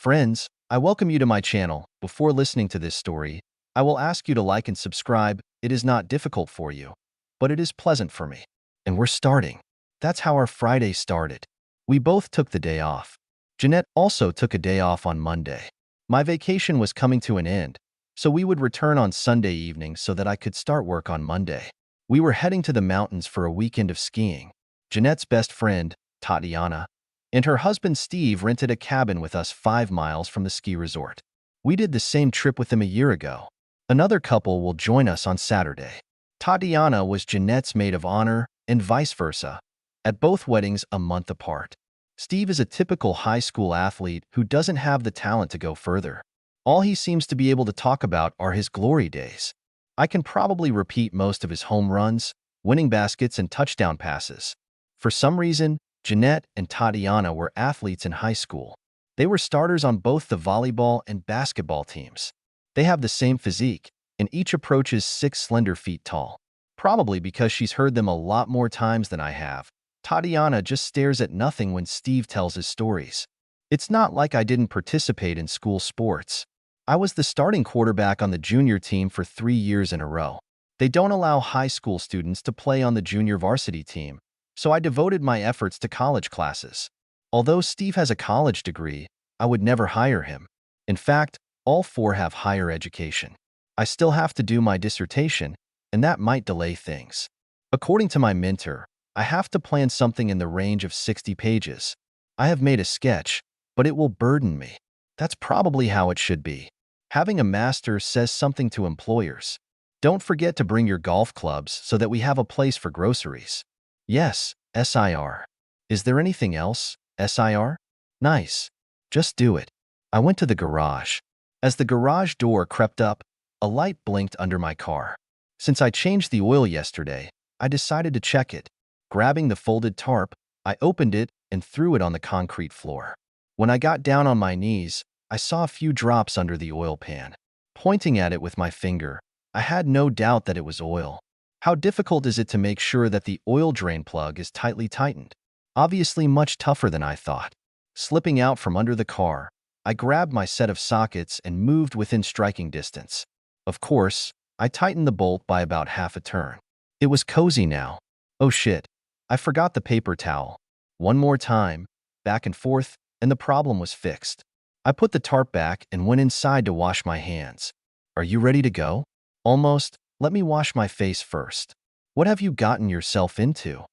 Friends, I welcome you to my channel. Before listening to this story, I will ask you to like and subscribe. It is not difficult for you, but it is pleasant for me. And we're starting. That's how our Friday started. We both took the day off. Jeanette also took a day off on Monday. My vacation was coming to an end, so we would return on Sunday evening so that I could start work on Monday. We were heading to the mountains for a weekend of skiing. Jeanette's best friend, Tatiana, and her husband Steve rented a cabin with us 5 miles from the ski resort. We did the same trip with them a year ago. Another couple will join us on Saturday. Tatiana was Jeanette's maid of honor and vice versa, at both weddings a month apart. Steve is a typical high school athlete who doesn't have the talent to go further. All he seems to be able to talk about are his glory days. I can probably repeat most of his home runs, winning baskets, and touchdown passes. For some reason, Jeanette and Tatiana were athletes in high school. They were starters on both the volleyball and basketball teams. They have the same physique, and each approaches 6 slender feet tall. Probably because she's heard them a lot more times than I have, Tatiana just stares at nothing when Steve tells his stories. It's not like I didn't participate in school sports. I was the starting quarterback on the junior team for 3 years in a row. They don't allow high school students to play on the junior varsity team, so I devoted my efforts to college classes. Although Steve has a college degree, I would never hire him. In fact, all 4 have higher education. I still have to do my dissertation, and that might delay things. According to my mentor, I have to plan something in the range of 60 pages. I have made a sketch, but it will burden me. That's probably how it should be. Having a master says something to employers. Don't forget to bring your golf clubs so that we have a place for groceries. Yes, SIR. Is there anything else, SIR? Nice. Just do it. I went to the garage. As the garage door crept up, a light blinked under my car. Since I changed the oil yesterday, I decided to check it. Grabbing the folded tarp, I opened it and threw it on the concrete floor. When I got down on my knees, I saw a few drops under the oil pan. Pointing at it with my finger, I had no doubt that it was oil. How difficult is it to make sure that the oil drain plug is tightly tightened? Obviously much tougher than I thought. Slipping out from under the car, I grabbed my set of sockets and moved within striking distance. Of course, I tightened the bolt by about half a turn. It was cozy now. Oh shit, I forgot the paper towel. One more time, back and forth, and the problem was fixed. I put the tarp back and went inside to wash my hands. Are you ready to go? Almost. Let me wash my face first. What have you gotten yourself into?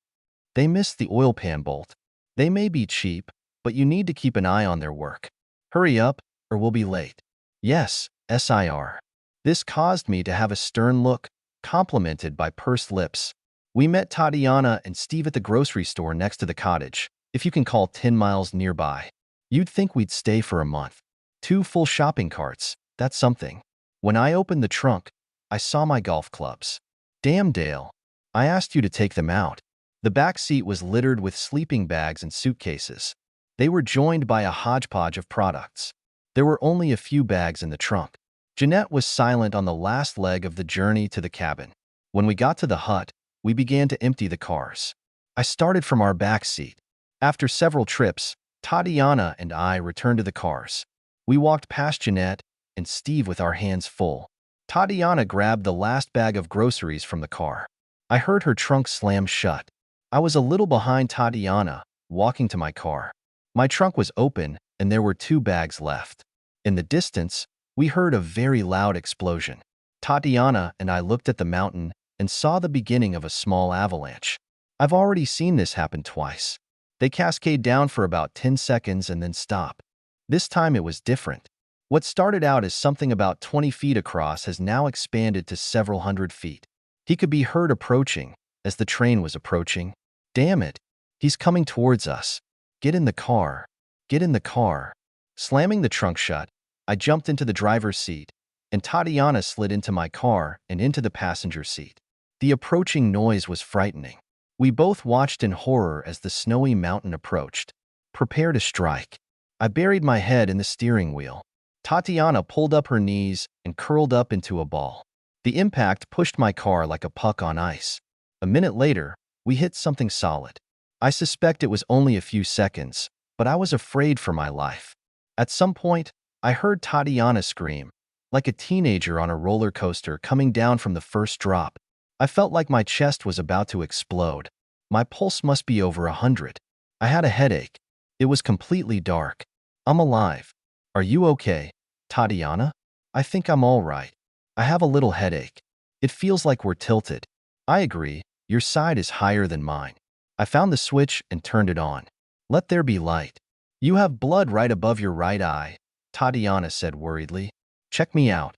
They missed the oil pan bolt. They may be cheap, but you need to keep an eye on their work. Hurry up, or we'll be late. Yes, SIR. This caused me to have a stern look, complemented by pursed lips. We met Tatiana and Steve at the grocery store next to the cottage, if you can call 10 miles nearby. You'd think we'd stay for a month. 2 full shopping carts, that's something. When I opened the trunk, I saw my golf clubs. Damn, Dale. I asked you to take them out. The back seat was littered with sleeping bags and suitcases. They were joined by a hodgepodge of products. There were only a few bags in the trunk. Jeanette was silent on the last leg of the journey to the cabin. When we got to the hut, we began to empty the cars. I started from our back seat. After several trips, Tatiana and I returned to the cars. We walked past Jeanette and Steve with our hands full. Tatiana grabbed the last bag of groceries from the car. I heard her trunk slam shut. I was a little behind Tatiana, walking to my car. My trunk was open, and there were 2 bags left. In the distance, we heard a very loud explosion. Tatiana and I looked at the mountain and saw the beginning of a small avalanche. I've already seen this happen twice. They cascade down for about 10 seconds and then stop. This time it was different. What started out as something about 20 feet across has now expanded to several hundred feet. He could be heard approaching as the train was approaching. Damn it, he's coming towards us. Get in the car. Get in the car. Slamming the trunk shut, I jumped into the driver's seat, and Tatiana slid into my car and into the passenger seat. The approaching noise was frightening. We both watched in horror as the snowy mountain approached. Prepare to strike. I buried my head in the steering wheel. Tatiana pulled up her knees and curled up into a ball. The impact pushed my car like a puck on ice. A minute later, we hit something solid. I suspect it was only a few seconds, but I was afraid for my life. At some point, I heard Tatiana scream, like a teenager on a roller coaster coming down from the first drop. I felt like my chest was about to explode. My pulse must be over 100. I had a headache. It was completely dark. I'm alive. Are you okay, Tatiana? I think I'm all right. I have a little headache. It feels like we're tilted. I agree. Your side is higher than mine. I found the switch and turned it on. Let there be light. You have blood right above your right eye, Tatiana said worriedly. Check me out.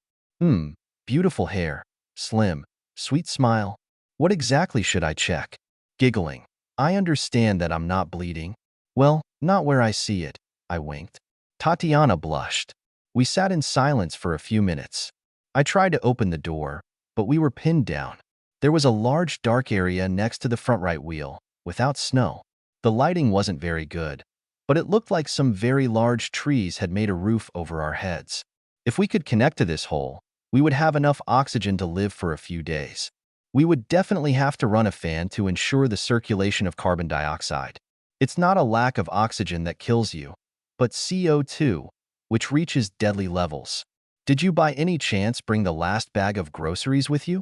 Beautiful hair. Slim. Sweet smile. What exactly should I check? Giggling. I understand that I'm not bleeding. Well, not where I see it. I winked. Tatiana blushed. We sat in silence for a few minutes. I tried to open the door, but we were pinned down. There was a large dark area next to the front right wheel, without snow. The lighting wasn't very good, but it looked like some very large trees had made a roof over our heads. If we could connect to this hole, we would have enough oxygen to live for a few days. We would definitely have to run a fan to ensure the circulation of carbon dioxide. It's not a lack of oxygen that kills you, but CO2, which reaches deadly levels. Did you by any chance bring the last bag of groceries with you?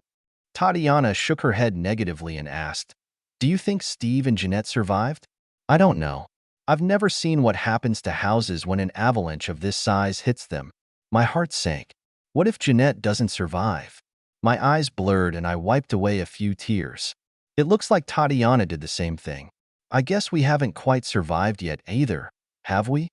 Tatiana shook her head negatively and asked, Do you think Steve and Jeanette survived? I don't know. I've never seen what happens to houses when an avalanche of this size hits them. My heart sank. What if Jeanette doesn't survive? My eyes blurred and I wiped away a few tears. It looks like Tatiana did the same thing. I guess we haven't quite survived yet either, have we?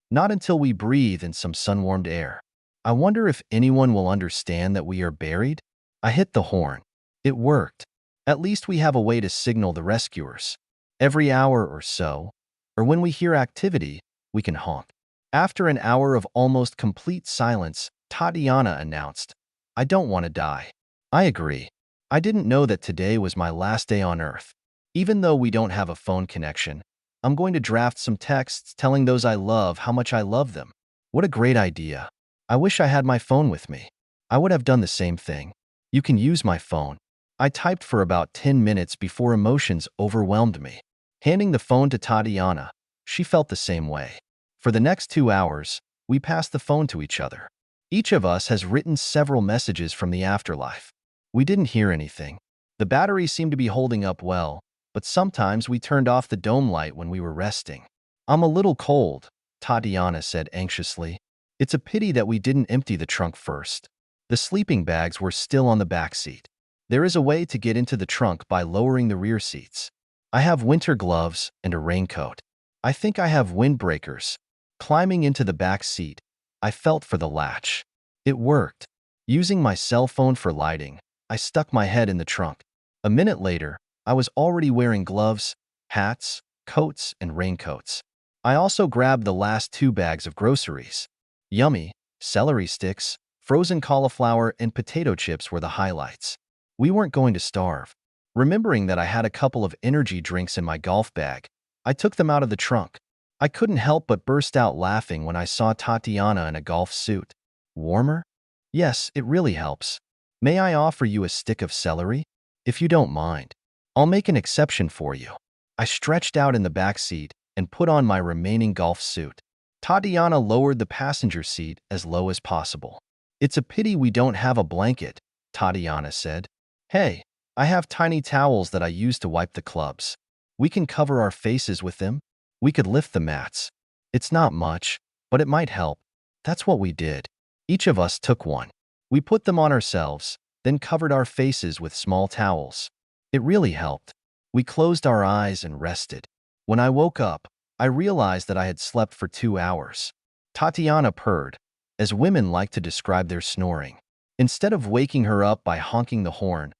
Not until we breathe in some sun-warmed air. I wonder if anyone will understand that we are buried? I hit the horn. It worked. At least we have a way to signal the rescuers. Every hour or so, or when we hear activity, we can honk. After an hour of almost complete silence, Tatiana announced, I don't want to die. I agree. I didn't know that today was my last day on Earth. Even though we don't have a phone connection, I'm going to draft some texts telling those I love how much I love them. What a great idea. I wish I had my phone with me. I would have done the same thing. You can use my phone. I typed for about 10 minutes before emotions overwhelmed me. Handing the phone to Tatiana, she felt the same way. For the next 2 hours, we passed the phone to each other. Each of us has written several messages from the afterlife. We didn't hear anything. The battery seemed to be holding up well, but sometimes we turned off the dome light when we were resting. I'm a little cold, Tatiana said anxiously. It's a pity that we didn't empty the trunk first. The sleeping bags were still on the back seat. There is a way to get into the trunk by lowering the rear seats. I have winter gloves and a raincoat. I think I have windbreakers. Climbing into the back seat, I felt for the latch. It worked. Using my cell phone for lighting, I stuck my head in the trunk. A minute later, I was already wearing gloves, hats, coats, and raincoats. I also grabbed the last 2 bags of groceries. Yummy, celery sticks, frozen cauliflower, and potato chips were the highlights. We weren't going to starve. Remembering that I had a couple of energy drinks in my golf bag, I took them out of the trunk. I couldn't help but burst out laughing when I saw Tatiana in a golf suit. Warmer? Yes, it really helps. May I offer you a stick of celery? If you don't mind. I'll make an exception for you. I stretched out in the back seat and put on my remaining golf suit. Tatiana lowered the passenger seat as low as possible. It's a pity we don't have a blanket, Tatiana said. Hey, I have tiny towels that I use to wipe the clubs. We can cover our faces with them. We could lift the mats. It's not much, but it might help. That's what we did. Each of us took one. We put them on ourselves, then covered our faces with small towels. It really helped. We closed our eyes and rested. When I woke up, I realized that I had slept for 2 hours. Tatiana purred, as women like to describe their snoring. Instead of waking her up by honking the horn,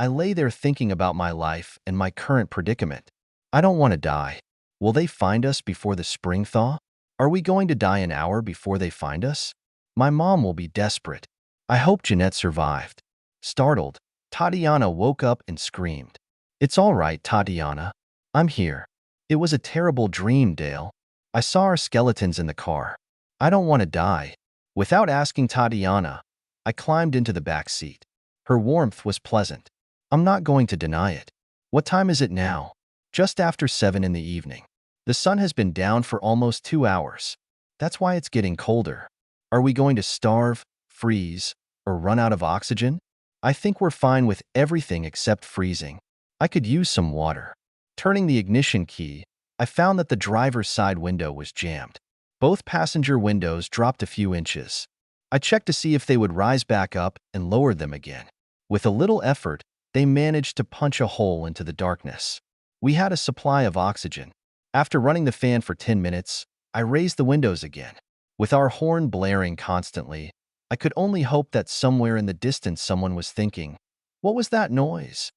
I lay there thinking about my life and my current predicament. I don't want to die. Will they find us before the spring thaw? Are we going to die an hour before they find us? My mom will be desperate. I hope Jeanette survived. Startled, Tatiana woke up and screamed. It's all right, Tatiana. I'm here. It was a terrible dream, Dale. I saw our skeletons in the car. I don't want to die. Without asking Tatiana, I climbed into the back seat. Her warmth was pleasant. I'm not going to deny it. What time is it now? Just after 7 in the evening. The sun has been down for almost 2 hours. That's why it's getting colder. Are we going to starve, freeze, or run out of oxygen? I think we're fine with everything except freezing. I could use some water. Turning the ignition key, I found that the driver's side window was jammed. Both passenger windows dropped a few inches. I checked to see if they would rise back up and lowered them again. With a little effort, they managed to punch a hole into the darkness. We had a supply of oxygen. After running the fan for 10 minutes, I raised the windows again. With our horn blaring constantly, I could only hope that somewhere in the distance someone was thinking, "What was that noise?"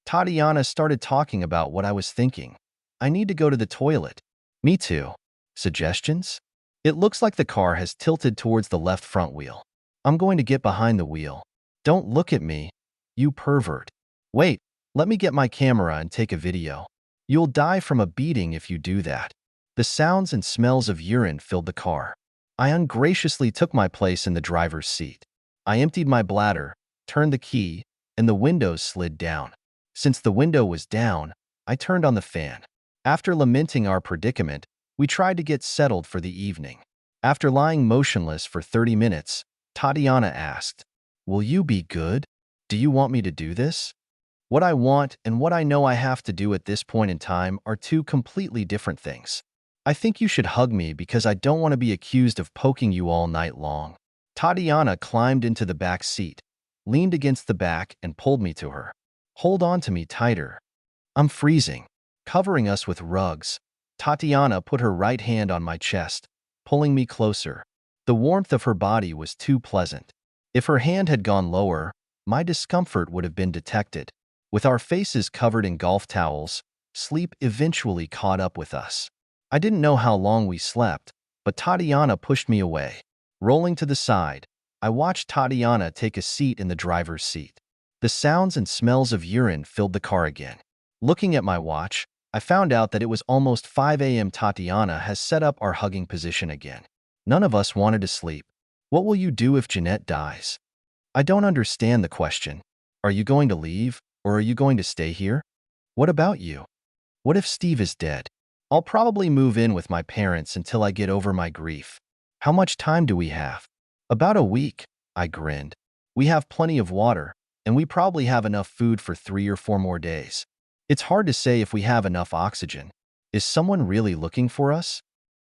Tatiana started talking about what I was thinking. "I need to go to the toilet." "Me too." "Suggestions?" "It looks like the car has tilted towards the left front wheel." "I'm going to get behind the wheel." "Don't look at me, you pervert." "Wait, let me get my camera and take a video." "You'll die from a beating if you do that." The sounds and smells of urine filled the car. I ungraciously took my place in the driver's seat. I emptied my bladder, turned the key, and the windows slid down. Since the window was down, I turned on the fan. After lamenting our predicament, we tried to get settled for the evening. After lying motionless for 30 minutes, Tatiana asked, "Will you be good? Do you want me to do this?" What I want and what I know I have to do at this point in time are two completely different things. "I think you should hug me because I don't want to be accused of poking you all night long." Tatiana climbed into the back seat, leaned against the back, and pulled me to her. "Hold on to me tighter. I'm freezing." Covering us with rugs, Tatiana put her right hand on my chest, pulling me closer. The warmth of her body was too pleasant. If her hand had gone lower, my discomfort would have been detected. With our faces covered in golf towels, sleep eventually caught up with us. I didn't know how long we slept, but Tatiana pushed me away. Rolling to the side, I watched Tatiana take a seat in the driver's seat. The sounds and smells of urine filled the car again. Looking at my watch, I found out that it was almost 5 a.m. Tatiana has set up our hugging position again. None of us wanted to sleep. "What will you do if Jeanette dies?" "I don't understand the question. Are you going to leave, or are you going to stay here?" "What about you? What if Steve is dead?" "I'll probably move in with my parents until I get over my grief." "How much time do we have?" "About a week," I grinned. "We have plenty of water, and we probably have enough food for 3 or 4 more days. It's hard to say if we have enough oxygen. Is someone really looking for us?"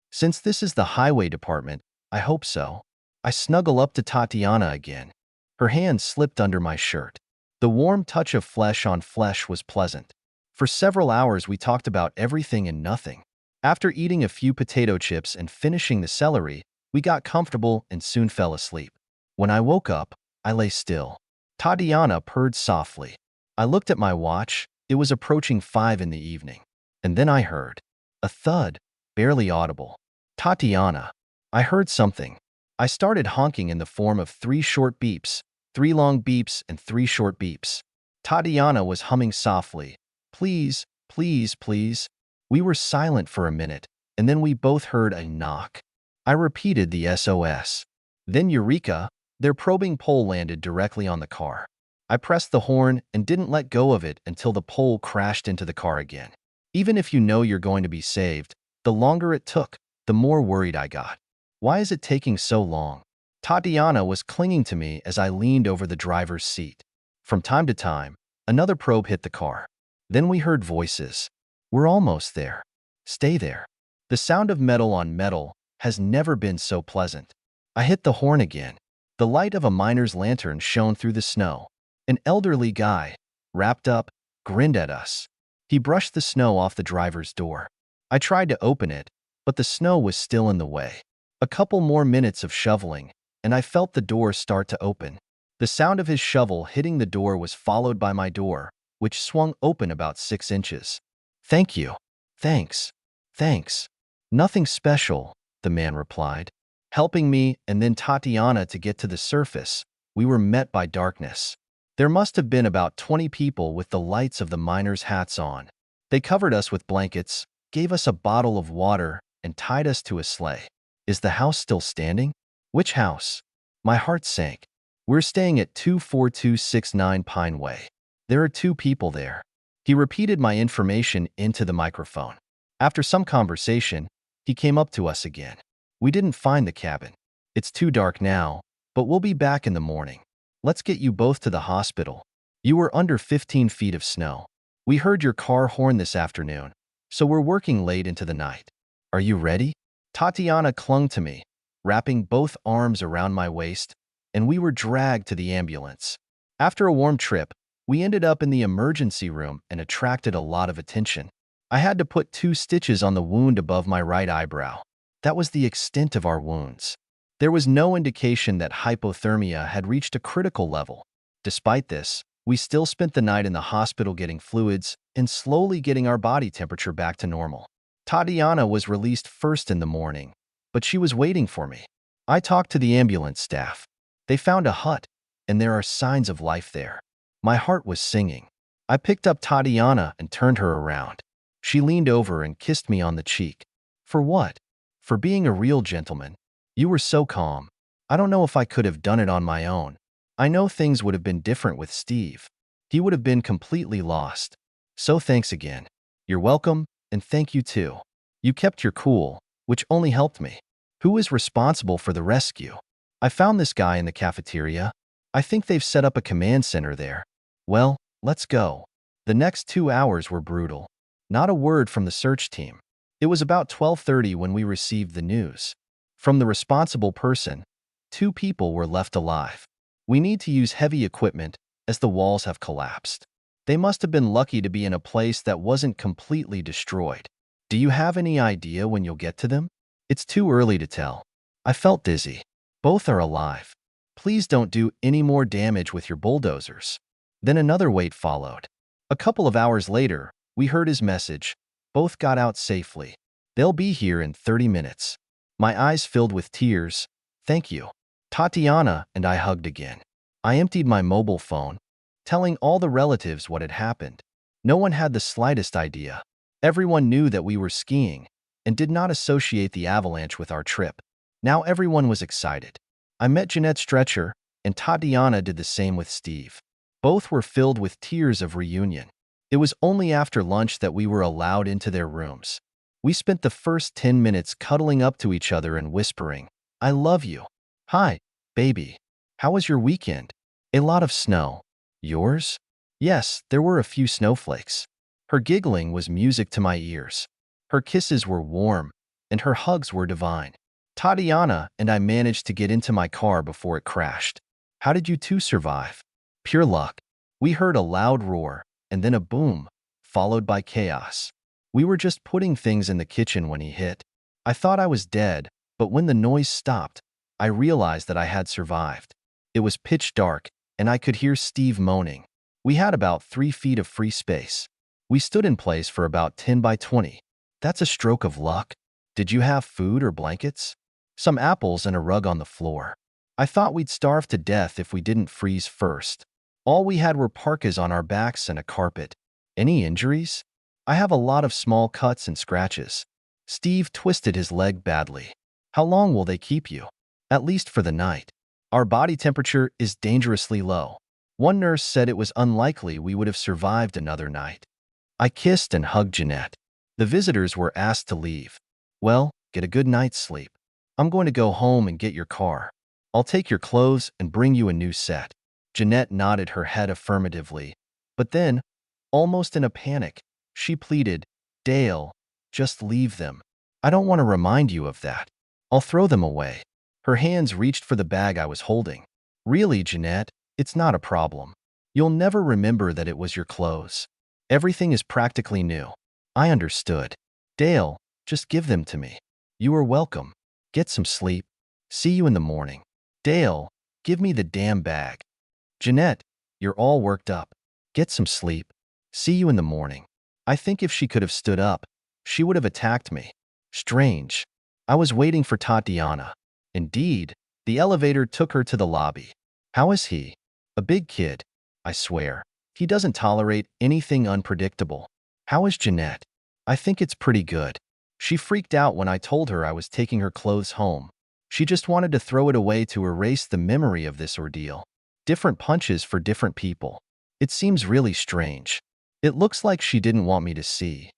"Since this is the highway department, I hope so." I snuggle up to Tatiana again. Her hand slipped under my shirt. The warm touch of flesh on flesh was pleasant. For several hours we talked about everything and nothing. After eating a few potato chips and finishing the celery, we got comfortable and soon fell asleep. When I woke up, I lay still. Tatiana purred softly. I looked at my watch. It was approaching 5 in the evening. And then I heard a thud, barely audible. "Tatiana." I heard something. I started honking in the form of 3 short beeps, 3 long beeps, and 3 short beeps. Tatiana was humming softly. "Please, please, please." We were silent for a minute, and then we both heard a knock. I repeated the SOS. Then eureka, their probing pole landed directly on the car. I pressed the horn and didn't let go of it until the pole crashed into the car again. Even if you know you're going to be saved, the longer it took, the more worried I got. "Why is it taking so long?" Tatiana was clinging to me as I leaned over the driver's seat. From time to time, another probe hit the car. Then we heard voices. "We're almost there. Stay there." The sound of metal on metal has never been so pleasant. I hit the horn again. The light of a miner's lantern shone through the snow. An elderly guy, wrapped up, grinned at us. He brushed the snow off the driver's door. I tried to open it, but the snow was still in the way. A couple more minutes of shoveling, and I felt the door start to open. The sound of his shovel hitting the door was followed by my door, which swung open about 6 inches. "Thank you." "Thanks. Thanks. Nothing special," the man replied. Helping me and then Tatiana to get to the surface, we were met by darkness. There must have been about 20 people with the lights of the miners' hats on. They covered us with blankets, gave us a bottle of water, and tied us to a sleigh. "Is the house still standing?" "Which house?" My heart sank. "We're staying at 24269 Pine Way. There are 2 people there." He repeated my information into the microphone. After some conversation, he came up to us again. We didn't find the cabin. It's too dark now, but we'll be back in the morning. Let's get you both to the hospital. You were under 15 feet of snow. We heard your car horn this afternoon, so we're working late into the night. Are you ready? Tatiana clung to me, wrapping both arms around my waist, and we were dragged to the ambulance. After a warm trip, we ended up in the emergency room and attracted a lot of attention. I had to put 2 stitches on the wound above my right eyebrow. That was the extent of our wounds. There was no indication that hypothermia had reached a critical level. Despite this, we still spent the night in the hospital getting fluids and slowly getting our body temperature back to normal. Tatiana was released first in the morning, but she was waiting for me. I talked to the ambulance staff. They found a hut, and there are signs of life there. My heart was singing. I picked up Tatiana and turned her around. She leaned over and kissed me on the cheek. For what? For being a real gentleman. You were so calm. I don't know if I could have done it on my own. I know things would have been different with Steve. He would have been completely lost. So thanks again. You're welcome, and thank you too. You kept your cool, which only helped me. Who is responsible for the rescue? I found this guy in the cafeteria. I think they've set up a command center there. Well, let's go. The next 2 hours were brutal. Not a word from the search team. It was about 12:30 when we received the news. From the responsible person, 2 people were left alive. We need to use heavy equipment as the walls have collapsed. They must have been lucky to be in a place that wasn't completely destroyed. Do you have any idea when you'll get to them? It's too early to tell. I felt dizzy. Both are alive. Please don't do any more damage with your bulldozers. Then another wait followed. A couple of hours later, we heard his message. Both got out safely. They'll be here in 30 minutes. My eyes filled with tears. Thank you. Tatiana and I hugged again. I emptied my mobile phone, telling all the relatives what had happened. No one had the slightest idea. Everyone knew that we were skiing and did not associate the avalanche with our trip. Now everyone was excited. I met Jeanette's stretcher, and Tatiana did the same with Steve. Both were filled with tears of reunion. It was only after lunch that we were allowed into their rooms. We spent the first 10 minutes cuddling up to each other and whispering, "I love you." "Hi, baby. How was your weekend?" "A lot of snow." "Yours?" "Yes, there were a few snowflakes." Her giggling was music to my ears. Her kisses were warm, and her hugs were divine. Tatiana and I managed to get into my car before it crashed. How did you two survive? Pure luck. We heard a loud roar, and then a boom, followed by chaos. We were just putting things in the kitchen when he hit. I thought I was dead, but when the noise stopped, I realized that I had survived. It was pitch dark, and I could hear Steve moaning. We had about 3 feet of free space. We stood in place for about 10 by 20. That's a stroke of luck. Did you have food or blankets? Some apples and a rug on the floor. I thought we'd starve to death if we didn't freeze first. All we had were parkas on our backs and a carpet. Any injuries? I have a lot of small cuts and scratches. Steve twisted his leg badly. How long will they keep you? At least for the night. Our body temperature is dangerously low. One nurse said it was unlikely we would have survived another night. I kissed and hugged Jeanette. The visitors were asked to leave. Well, get a good night's sleep. I'm going to go home and get your car. I'll take your clothes and bring you a new set. Jeanette nodded her head affirmatively. But then, almost in a panic, she pleaded, Dale, just leave them. I don't want to remind you of that. I'll throw them away. Her hands reached for the bag I was holding. Really, Jeanette, it's not a problem. You'll never remember that it was your clothes. Everything is practically new. I understood. Dale, just give them to me. You are welcome. Get some sleep. See you in the morning. Dale, give me the damn bag. Jeanette, you're all worked up. Get some sleep. See you in the morning. I think if she could have stood up, she would have attacked me. Strange. I was waiting for Tatiana. Indeed, the elevator took her to the lobby. How is he? A big kid. I swear. He doesn't tolerate anything unpredictable. How is Jeanette? I think it's pretty good. She freaked out when I told her I was taking her clothes home. She just wanted to throw it away to erase the memory of this ordeal. Different punches for different people. It seems really strange. It looks like she didn't want me to see.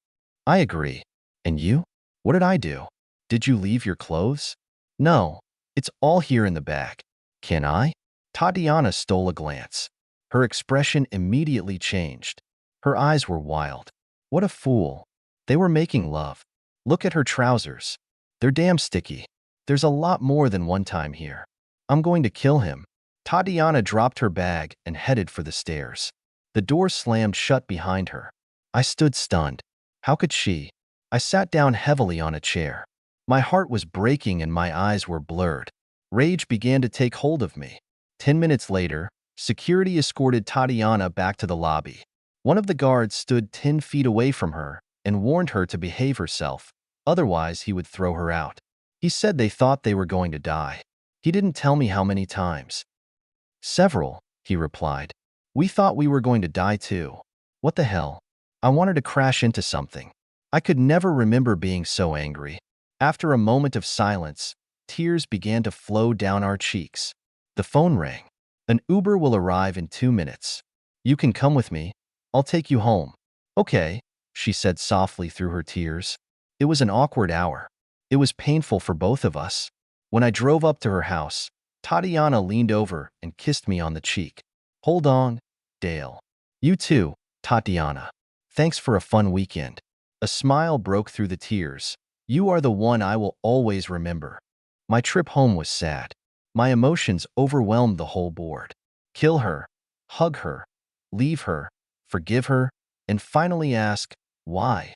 I agree. And you? What did I do? Did you leave your clothes? No, it's all here in the bag. Can I? Tatiana stole a glance. Her expression immediately changed. Her eyes were wild. What a fool. They were making love. Look at her trousers. They're damn sticky. There's a lot more than one time here. I'm going to kill him. Tatiana dropped her bag and headed for the stairs. The door slammed shut behind her. I stood stunned. How could she? I sat down heavily on a chair. My heart was breaking and my eyes were blurred. Rage began to take hold of me. 10 minutes later, security escorted Tatiana back to the lobby. One of the guards stood 10 feet away from her and warned her to behave herself, otherwise he would throw her out. He said they thought they were going to die. He didn't tell me how many times. Several, he replied. We thought we were going to die too. What the hell? I wanted to crash into something. I could never remember being so angry. After a moment of silence, tears began to flow down our cheeks. The phone rang. An Uber will arrive in 2 minutes. You can come with me. I'll take you home. Okay, she said softly through her tears. It was an awkward hour. It was painful for both of us. When I drove up to her house, Tatiana leaned over and kissed me on the cheek. Hold on, Dale. You too, Tatiana. Thanks for a fun weekend. A smile broke through the tears. You are the one I will always remember. My trip home was sad. My emotions overwhelmed the whole board. Kill her, hug her, leave her, forgive her, and finally ask, why?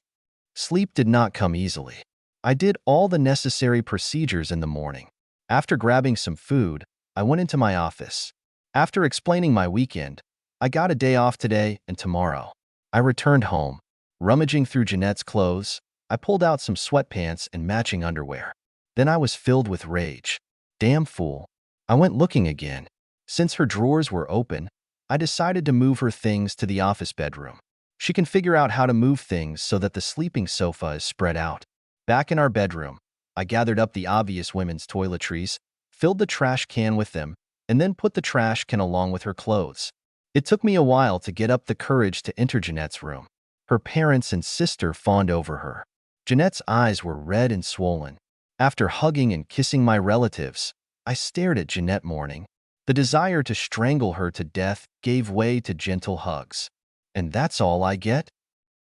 Sleep did not come easily. I did all the necessary procedures in the morning. After grabbing some food, I went into my office. After explaining my weekend, I got a day off today and tomorrow. I returned home. Rummaging through Jeanette's clothes, I pulled out some sweatpants and matching underwear. Then I was filled with rage. Damn fool. I went looking again. Since her drawers were open, I decided to move her things to the office bedroom. She can figure out how to move things so that the sleeping sofa is spread out. Back in our bedroom, I gathered up the obvious women's toiletries, filled the trash can with them, and then put the trash can along with her clothes. It took me a while to get up the courage to enter Jeanette's room. Her parents and sister fawned over her. Jeanette's eyes were red and swollen. After hugging and kissing my relatives, I stared at Jeanette mourning. The desire to strangle her to death gave way to gentle hugs. And that's all I get?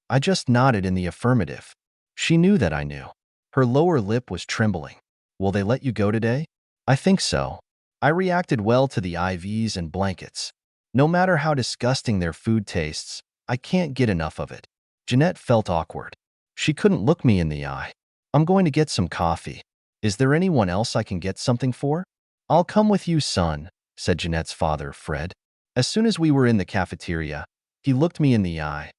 I just nodded in the affirmative. She knew that I knew. Her lower lip was trembling. Will they let you go today? I think so. I reacted well to the IVs and blankets. No matter how disgusting their food tastes, I can't get enough of it. Jeanette felt awkward. She couldn't look me in the eye. I'm going to get some coffee. Is there anyone else I can get something for? I'll come with you, son, said Jeanette's father, Fred. As soon as we were in the cafeteria, he looked me in the eye.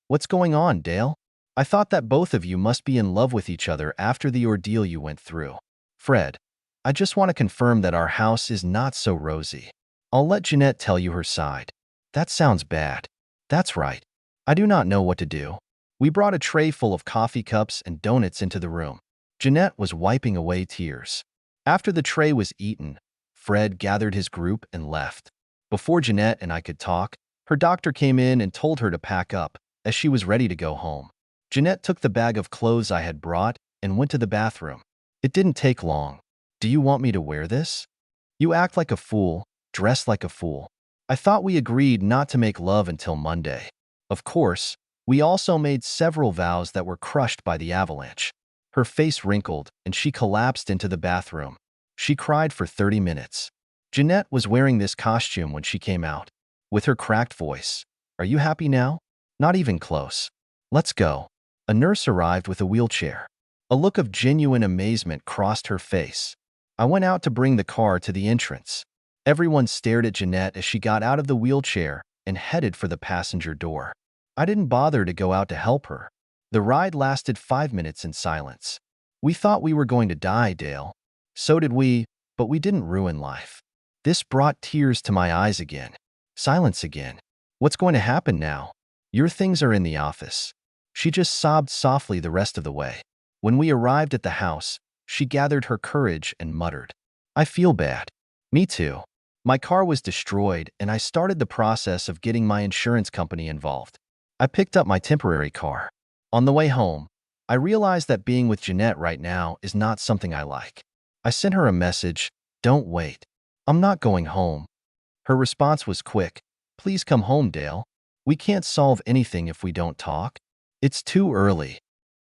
What's going on, Dale? I thought that both of you must be in love with each other after the ordeal you went through. Fred, I just want to confirm that our house is not so rosy. I'll let Jeanette tell you her side. That sounds bad. That's right. I do not know what to do. We brought a tray full of coffee cups and donuts into the room. Jeanette was wiping away tears. After the tray was eaten, Fred gathered his group and left. Before Jeanette and I could talk, her doctor came in and told her to pack up, as she was ready to go home. Jeanette took the bag of clothes I had brought and went to the bathroom. It didn't take long. Do you want me to wear this? You act like a fool, dress like a fool. I thought we agreed not to make love until Monday. Of course, we also made several vows that were crushed by the avalanche. Her face wrinkled and she collapsed into the bathroom. She cried for 30 minutes. Jeanette was wearing this costume when she came out. With her cracked voice, "Are you happy now?" Not even close. Let's go. A nurse arrived with a wheelchair. A look of genuine amazement crossed her face. I went out to bring the car to the entrance. Everyone stared at Jeanette as she got out of the wheelchair and headed for the passenger door. I didn't bother to go out to help her. The ride lasted 5 minutes in silence. We thought we were going to die, Dale. So did we, but we didn't ruin life. This brought tears to my eyes again. Silence again. What's going to happen now? Your things are in the office. She just sobbed softly the rest of the way. When we arrived at the house, she gathered her courage and muttered, I feel bad. Me too. My car was destroyed and I started the process of getting my insurance company involved. I picked up my temporary car. On the way home, I realized that being with Jeanette right now is not something I like. I sent her a message, "Don't wait. I'm not going home." Her response was quick, "Please come home, Dale. We can't solve anything if we don't talk." It's too early.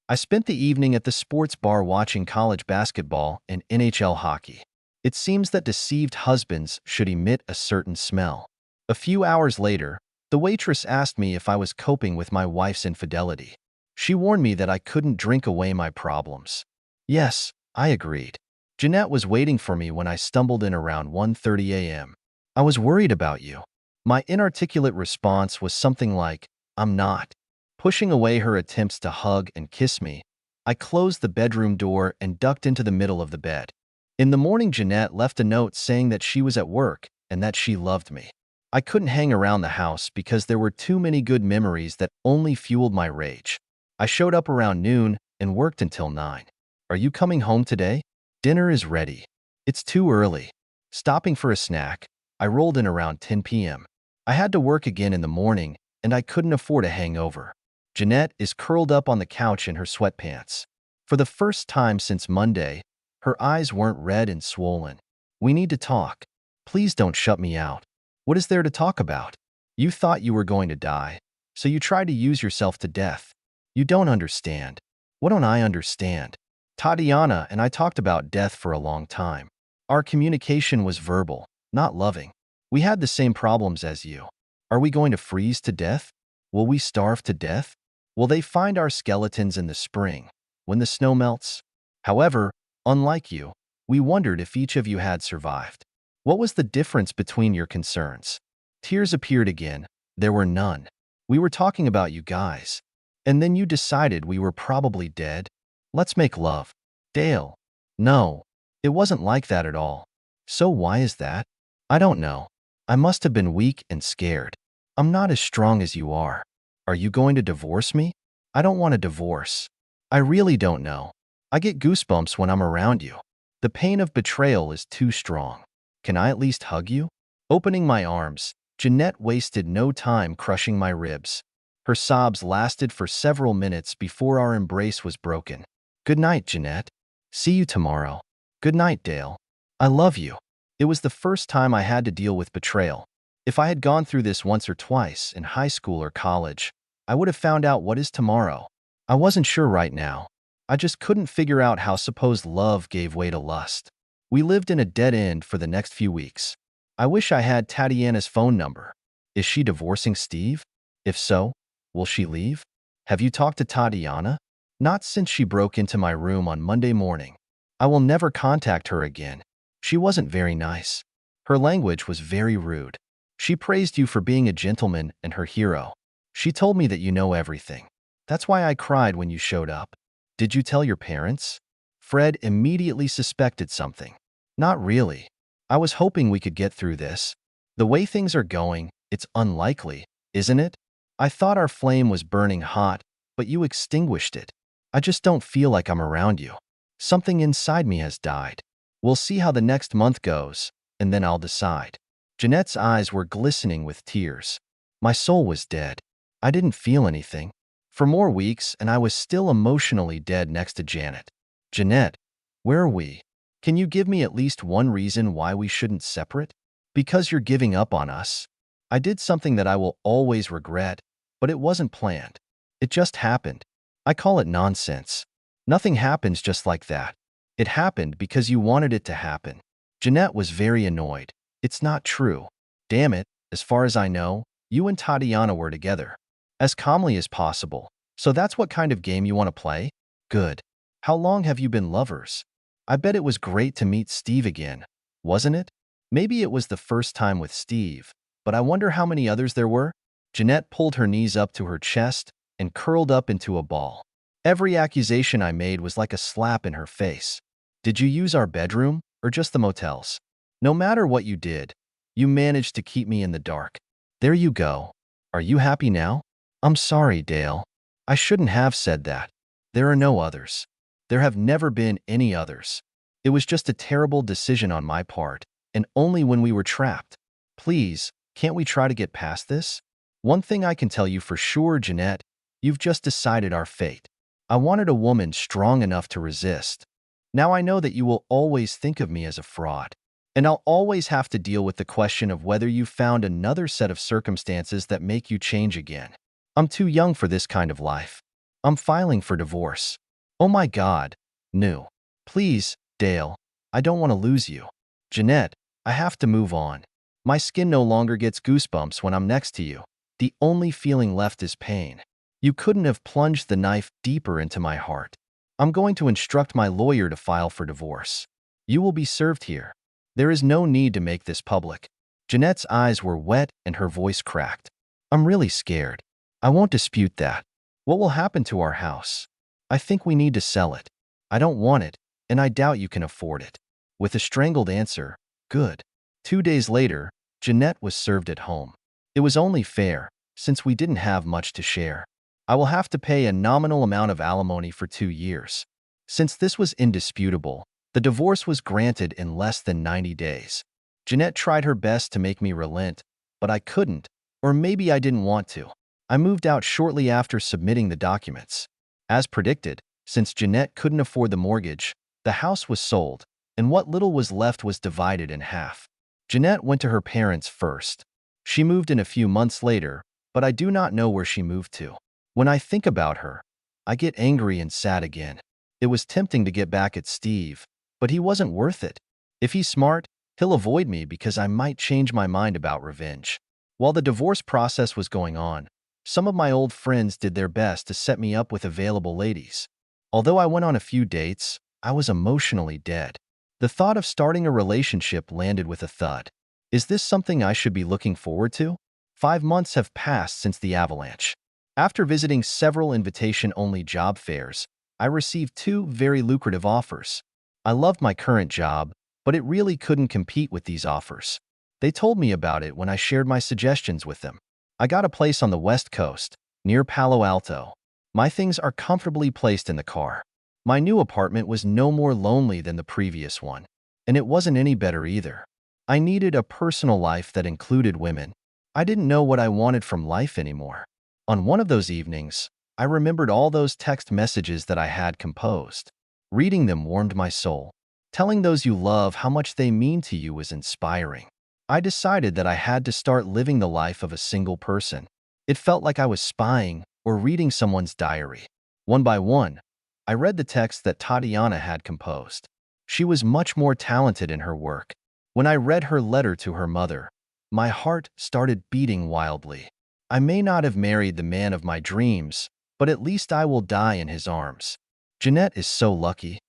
I spent the evening at the sports bar watching college basketball and NHL hockey. It seems that deceived husbands should emit a certain smell. A few hours later, the waitress asked me if I was coping with my wife's infidelity. She warned me that I couldn't drink away my problems. Yes, I agreed. Jeanette was waiting for me when I stumbled in around 1:30 a.m. "I was worried about you." My inarticulate response was something like, "I'm not." Pushing away her attempts to hug and kiss me, I closed the bedroom door and ducked into the middle of the bed. In the morning, Jeanette left a note saying that she was at work and that she loved me. I couldn't hang around the house because there were too many good memories that only fueled my rage. I showed up around noon and worked until 9. "Are you coming home today? Dinner is ready." It's too early. Stopping for a snack, I rolled in around 10 p.m. I had to work again in the morning, and I couldn't afford a hangover. Jeanette is curled up on the couch in her sweatpants. For the first time since Monday, her eyes weren't red and swollen. "We need to talk. Please don't shut me out." "What is there to talk about? You thought you were going to die, so you tried to use yourself to death. You don't understand." "What don't I understand?" Tatiana and I talked about death for a long time. Our communication was verbal, not loving. We had the same problems as you. Are we going to freeze to death? Will we starve to death? Will they find our skeletons in the spring, when the snow melts? However, unlike you, we wondered if each of you had survived. What was the difference between your concerns? Tears appeared again. There were none. "We were talking about you guys. And then you decided we were probably dead. Let's make love." "Dale." "No, it wasn't like that at all." "So why is that?" "I don't know. I must have been weak and scared. I'm not as strong as you are." "Are you going to divorce me?" "I don't want a divorce. I really don't know. I get goosebumps when I'm around you. The pain of betrayal is too strong. Can I at least hug you?" Opening my arms, Jeanette wasted no time crushing my ribs. Her sobs lasted for several minutes before our embrace was broken. "Good night, Jeanette. See you tomorrow." "Good night, Dale. I love you." It was the first time I had to deal with betrayal. If I had gone through this once or twice in high school or college, I would have found out what is tomorrow. I wasn't sure right now. I just couldn't figure out how supposed love gave way to lust. We lived in a dead end for the next few weeks. I wish I had Tatiana's phone number. Is she divorcing Steve? If so, will she leave? Have you talked to Tatiana? Not since she broke into my room on Monday morning. I will never contact her again. She wasn't very nice. Her language was very rude. She praised you for being a gentleman and her hero. She told me that you know everything. That's why I cried when you showed up. Did you tell your parents? Fred immediately suspected something. Not really. I was hoping we could get through this. The way things are going, it's unlikely, isn't it? I thought our flame was burning hot, but you extinguished it. I just don't feel like I'm around you. Something inside me has died. We'll see how the next month goes, and then I'll decide. Jeanette's eyes were glistening with tears. My soul was dead. I didn't feel anything. For more weeks, and I was still emotionally dead next to Janet. "Jeanette, where are we? Can you give me at least one reason why we shouldn't separate?" "Because you're giving up on us." I did something that I will always regret, but it wasn't planned. It just happened. I call it nonsense. Nothing happens just like that. It happened because you wanted it to happen. Jeanette was very annoyed. "It's not true." "Damn it, as far as I know, you and Tatiana were together." "As calmly as possible. So that's what kind of game you want to play?" "Good. How long have you been lovers?" "I bet it was great to meet Steve again, wasn't it?" "Maybe it was the first time with Steve, but I wonder how many others there were." Jeanette pulled her knees up to her chest and curled up into a ball. Every accusation I made was like a slap in her face. "Did you use our bedroom, or just the motels?" "No matter what you did, you managed to keep me in the dark." "There you go. Are you happy now?" "I'm sorry, Dale. I shouldn't have said that. There are no others. There have never been any others. It was just a terrible decision on my part, and only when we were trapped. Please, can't we try to get past this? One thing I can tell you for sure, Jeanette, you've just decided our fate. I wanted a woman strong enough to resist. Now I know that you will always think of me as a fraud. And I'll always have to deal with the question of whether you found another set of circumstances that make you change again. I'm too young for this kind of life. I'm filing for divorce. Oh my God. No. Please, Dale. I don't want to lose you. Jeanette, I have to move on. My skin no longer gets goosebumps when I'm next to you. The only feeling left is pain. You couldn't have plunged the knife deeper into my heart. I'm going to instruct my lawyer to file for divorce. You will be served here. There is no need to make this public. Jeanette's eyes were wet and her voice cracked. I'm really scared. I won't dispute that. What will happen to our house? I think we need to sell it. I don't want it, and I doubt you can afford it. With a strangled answer, good. 2 days later, Jeanette was served at home. It was only fair, since we didn't have much to share. I will have to pay a nominal amount of alimony for 2 years. Since this was indisputable, the divorce was granted in less than 90 days. Jeanette tried her best to make me relent, but I couldn't, or maybe I didn't want to. I moved out shortly after submitting the documents. As predicted, since Jeanette couldn't afford the mortgage, the house was sold, and what little was left was divided in half. Jeanette went to her parents first. She moved in a few months later, but I do not know where she moved to. When I think about her, I get angry and sad again. It was tempting to get back at Steve, but he wasn't worth it. If he's smart, he'll avoid me because I might change my mind about revenge. While the divorce process was going on, some of my old friends did their best to set me up with available ladies. Although I went on a few dates, I was emotionally dead. The thought of starting a relationship landed with a thud. Is this something I should be looking forward to? 5 months have passed since the avalanche. After visiting several invitation-only job fairs, I received 2 very lucrative offers. I loved my current job, but it really couldn't compete with these offers. They told me about it when I shared my suggestions with them. I got a place on the West Coast, near Palo Alto. My things are comfortably placed in the car. My new apartment was no more lonely than the previous one, and it wasn't any better either. I needed a personal life that included women. I didn't know what I wanted from life anymore. On one of those evenings, I remembered all those text messages that I had composed. Reading them warmed my soul. Telling those you love how much they mean to you was inspiring. I decided that I had to start living the life of a single person. It felt like I was spying or reading someone's diary. One by one, I read the text that Tatiana had composed. She was much more talented in her work. When I read her letter to her mother, my heart started beating wildly. I may not have married the man of my dreams, but at least I will die in his arms. Jeanette is so lucky.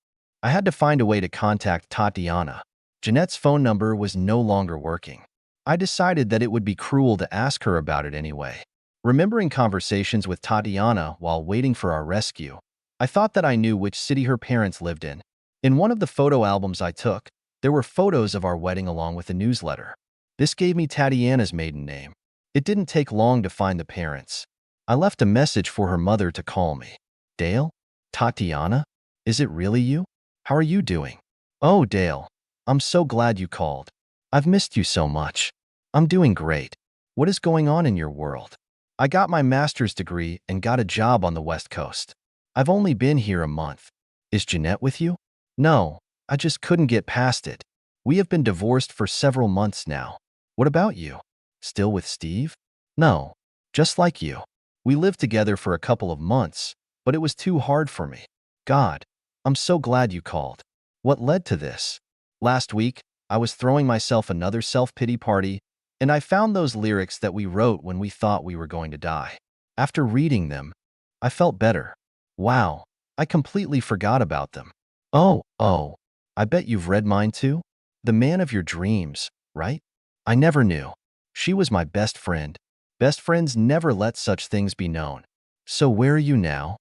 I had to find a way to contact Tatiana. Jeanette's phone number was no longer working. I decided that it would be cruel to ask her about it anyway. Remembering conversations with Tatiana while waiting for our rescue, I thought that I knew which city her parents lived in. In one of the photo albums I took, there were photos of our wedding along with a newsletter. This gave me Tatiana's maiden name. It didn't take long to find the parents. I left a message for her mother to call me. Dale? Tatiana? Is it really you? How are you doing? Oh, Dale. I'm so glad you called. I've missed you so much. I'm doing great. What is going on in your world? I got my master's degree and got a job on the West Coast. I've only been here a month. Is Jeanette with you? No, I just couldn't get past it. We have been divorced for several months now. What about you? Still with Steve? No, just like you. We lived together for a couple of months, but it was too hard for me. God, I'm so glad you called. What led to this? Last week, I was throwing myself another self-pity party, and I found those lyrics that we wrote when we thought we were going to die. After reading them, I felt better. Wow, I completely forgot about them. Oh, I bet you've read mine too? The man of your dreams, right? I never knew. She was my best friend. Best friends never let such things be known. So where are you now?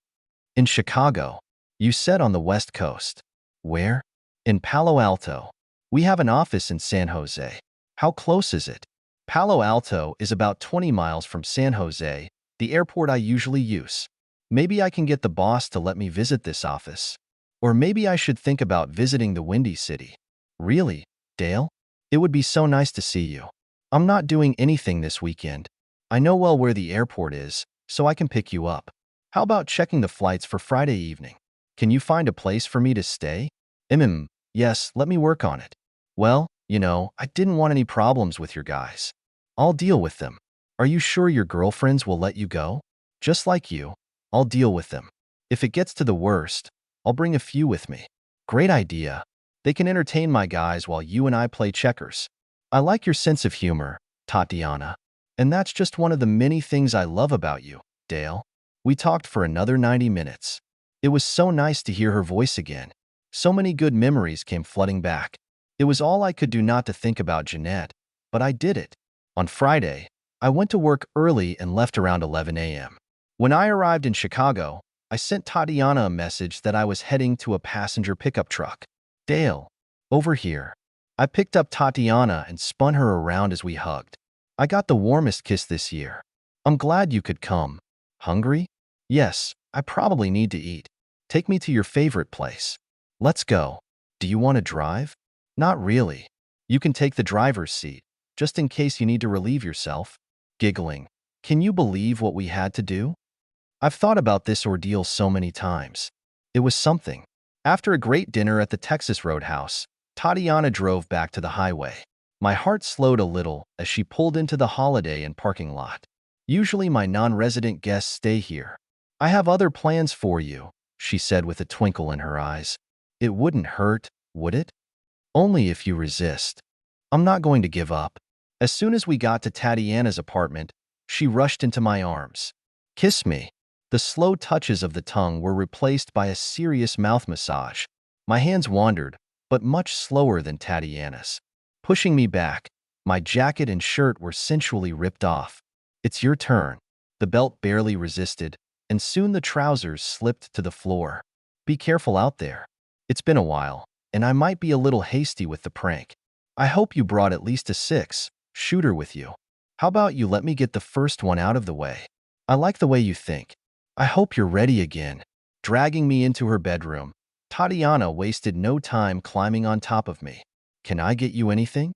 In Chicago. You said on the West Coast. Where? In Palo Alto. We have an office in San Jose. How close is it? Palo Alto is about 20 miles from San Jose, the airport I usually use. Maybe I can get the boss to let me visit this office. Or maybe I should think about visiting the Windy City. Really, Dale? It would be so nice to see you. I'm not doing anything this weekend. I know well where the airport is, so I can pick you up. How about checking the flights for Friday evening? Can you find a place for me to stay? Yes, let me work on it. Well, I didn't want any problems with your guys. I'll deal with them. Are you sure your girlfriends will let you go? Just like you, I'll deal with them. If it gets to the worst, I'll bring a few with me. Great idea. They can entertain my guys while you and I play checkers. I like your sense of humor, Tatiana. And that's just one of the many things I love about you, Dale. We talked for another 90 minutes. It was so nice to hear her voice again. So many good memories came flooding back. It was all I could do not to think about Jeanette, but I did it. On Friday, I went to work early and left around 11 a.m. When I arrived in Chicago, I sent Tatiana a message that I was heading to a passenger pickup truck. Dale, over here. I picked up Tatiana and spun her around as we hugged. I got the warmest kiss this year. I'm glad you could come. Hungry? Yes, I probably need to eat. Take me to your favorite place. Let's go. Do you want to drive? Not really. You can take the driver's seat, just in case you need to relieve yourself. Giggling. Can you believe what we had to do? I've thought about this ordeal so many times. It was something. After a great dinner at the Texas Roadhouse, Tatiana drove back to the highway. My heart slowed a little as she pulled into the Holiday Inn parking lot. Usually my non-resident guests stay here. I have other plans for you, she said with a twinkle in her eyes. It wouldn't hurt, would it? Only if you resist. I'm not going to give up. As soon as we got to Tatiana's apartment, she rushed into my arms. Kiss me. The slow touches of the tongue were replaced by a serious mouth massage. My hands wandered, but much slower than Tatiana's. Pushing me back, my jacket and shirt were sensually ripped off. It's your turn. The belt barely resisted, and soon the trousers slipped to the floor. Be careful out there. It's been a while, and I might be a little hasty with the prank. I hope you brought at least a 6-shooter with you. How about you let me get the first one out of the way? I like the way you think. I hope you're ready again. Dragging me into her bedroom, Tatiana wasted no time climbing on top of me. Can I get you anything?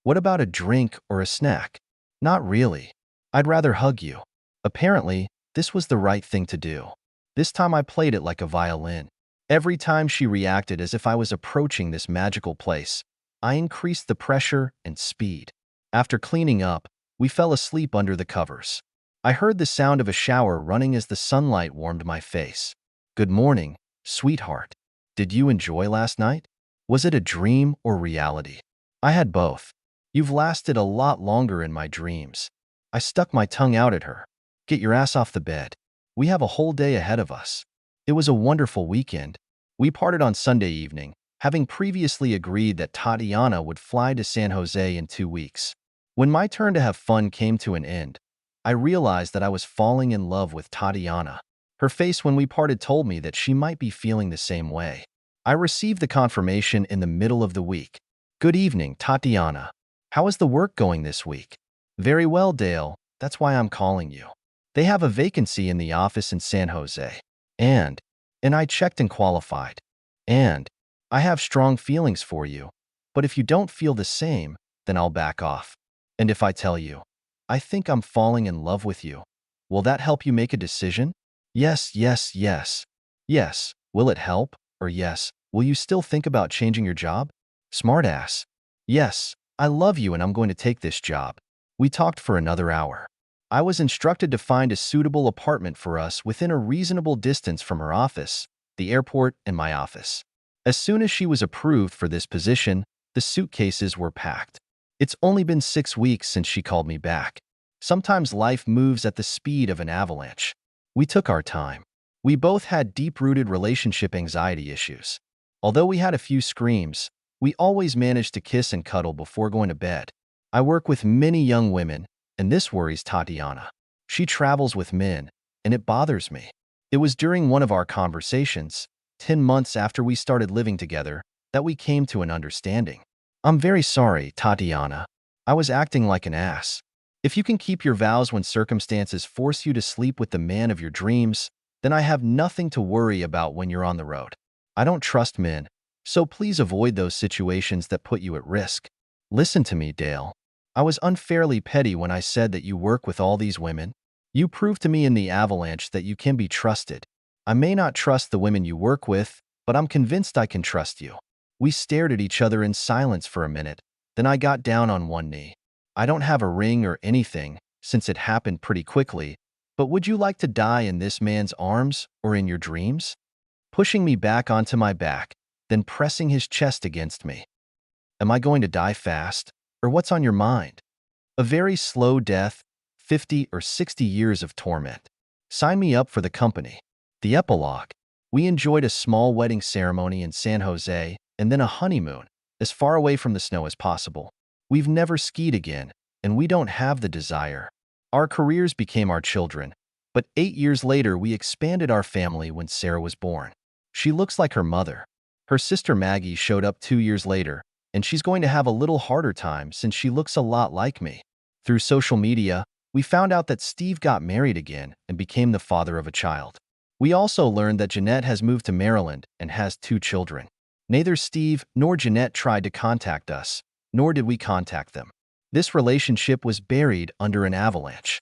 What about a drink or a snack? Not really. I'd rather hug you. Apparently, this was the right thing to do. This time I played it like a violin. Every time she reacted as if I was approaching this magical place, I increased the pressure and speed. After cleaning up, we fell asleep under the covers. I heard the sound of a shower running as the sunlight warmed my face. Good morning, sweetheart. Did you enjoy last night? Was it a dream or reality? I had both. You've lasted a lot longer in my dreams. I stuck my tongue out at her. Get your ass off the bed. We have a whole day ahead of us. It was a wonderful weekend. We parted on Sunday evening, having previously agreed that Tatiana would fly to San Jose in 2 weeks. When my turn to have fun came to an end, I realized that I was falling in love with Tatiana. Her face when we parted told me that she might be feeling the same way. I received the confirmation in the middle of the week. Good evening, Tatiana. How is the work going this week? Very well, Dale. That's why I'm calling you. They have a vacancy in the office in San Jose. And I checked and qualified. And I have strong feelings for you. But if you don't feel the same, then I'll back off. And if I tell you, I think I'm falling in love with you, will that help you make a decision? Yes, yes, yes. Yes, will it help? Or yes, will you still think about changing your job? Smartass. Yes, I love you and I'm going to take this job. We talked for another hour. I was instructed to find a suitable apartment for us within a reasonable distance from her office, the airport, and my office. As soon as she was approved for this position, the suitcases were packed. It's only been 6 weeks since she called me back. Sometimes life moves at the speed of an avalanche. We took our time. We both had deep-rooted relationship anxiety issues. Although we had a few screams, we always managed to kiss and cuddle before going to bed. I work with many young women, and this worries Tatiana. She travels with men, and it bothers me. It was during one of our conversations, 10 months after we started living together, that we came to an understanding. I'm very sorry, Tatiana. I was acting like an ass. If you can keep your vows when circumstances force you to sleep with the man of your dreams, then I have nothing to worry about when you're on the road. I don't trust men, so please avoid those situations that put you at risk. Listen to me, Dale. I was unfairly petty when I said that you work with all these women. You proved to me in the avalanche that you can be trusted. I may not trust the women you work with, but I'm convinced I can trust you. We stared at each other in silence for a minute, then I got down on one knee. I don't have a ring or anything, since it happened pretty quickly, but would you like to die in this man's arms or in your dreams? Pushing me back onto my back, then pressing his chest against me. Am I going to die fast, or what's on your mind? A very slow death, 50 or 60 years of torment. Sign me up for the company. The epilogue. We enjoyed a small wedding ceremony in San Jose and then a honeymoon, as far away from the snow as possible. We've never skied again, and we don't have the desire. Our careers became our children, but 8 years later we expanded our family when Sarah was born. She looks like her mother. Her sister Maggie showed up 2 years later, and she's going to have a little harder time since she looks a lot like me. Through social media, we found out that Steve got married again and became the father of a child. We also learned that Jeanette has moved to Maryland and has 2 children. Neither Steve nor Jeanette tried to contact us, nor did we contact them. This relationship was buried under an avalanche.